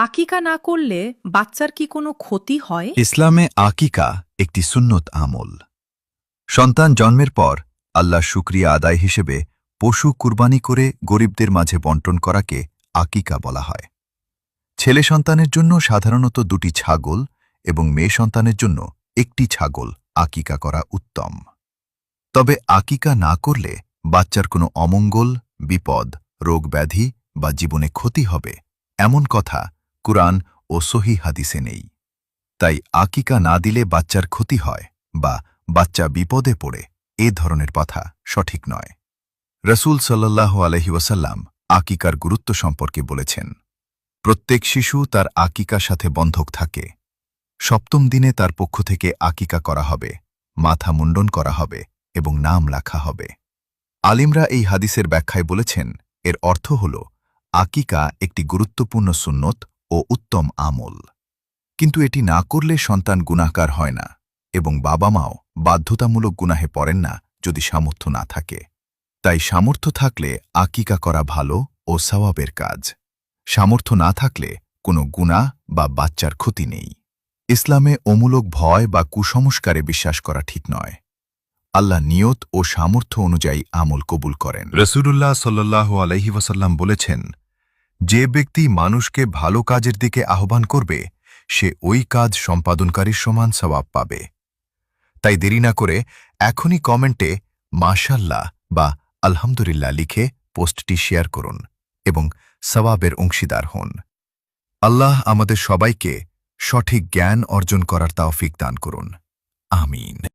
আকিকা না করলে বাচ্চার কি কোনো ক্ষতি হয়? ইসলামে আকিকা একটি সুন্নত আমল। সন্তান জন্মের পর আল্লাহর শুকরিয়া আদায় হিসেবে পশু কুরবানি করে গরিবদের মাঝে বন্টন করাকে আকিকা বলা হয়। ছেলে সন্তানের জন্য সাধারণত 2টি ছাগল এবং মেয়ে সন্তানের জন্য 1টি ছাগল আকিকা করা উত্তম। তবে আকিকা না করলে বাচ্চার কোনো অমঙ্গল, বিপদ, রোগ ব্যাধি বা জীবনে ক্ষতি হবে এমন কথা কুরআন ও সহিহ হাদিসে নেই। তাই আকিকা না দিলে বাচ্চার ক্ষতি হয় বা বাচ্চা বিপদে পড়ে এ ধরনের কথা সঠিক নয়। রসূল সাল্লাল্লাহু আলাইহি ওয়াসাল্লাম আকিকার গুরুত্ব সম্পর্কে বলেছেন, প্রত্যেক শিশু তার আকিকার সাথে বন্ধক থাকে। 7ম দিনে তার পক্ষ থেকে আকিকা করা হবে, মাথা মুন্ডন করা হবে এবং নাম লেখা হবে। আলিমরা এই হাদিসের ব্যাখ্যায় বলেছেন, এর অর্থ হল আকিকা একটি গুরুত্বপূর্ণ সুন্নত ও উত্তম আমল। কিন্তু এটি না করলে সন্তান গুনাহগার হয় না এবং বাবা মাও বাধ্যতামূলক গুনাহে পড়েন না যদি সামর্থ্য না থাকে। তাই সামর্থ্য থাকলে আকিকা করা ভালো ও সওয়াবের কাজ। সামর্থ্য না থাকলে কোনো গুনাহ বা বাচ্চার ক্ষতি নেই। ইসলামে অমূলক ভয় বা কুসংস্কারে বিশ্বাস করা ঠিক নয়। আল্লাহ নিয়ত ও সামর্থ্য অনুযায়ী আমল কবুল করেন। রাসূলুল্লাহ সাল্লাল্লাহু আলাইহি ওয়াসাল্লাম বলেছেন, যে ব্যক্তি মানুষকে ভালো কাজের দিকে আহ্বান করবে সে ওই কাজ সম্পাদনকারীর সমান সওয়াব পাবে। তাই দেরি না করে এখনই কমেন্টে মাশাআল্লাহ বা আলহামদুলিল্লাহ লিখে পোস্টটি শেয়ার করুন এবং সওয়াবের অংশীদার হন। আল্লাহ আমাদের সবাইকে সঠিক জ্ঞান অর্জন করার তৌফিক দান করুন। আমিন।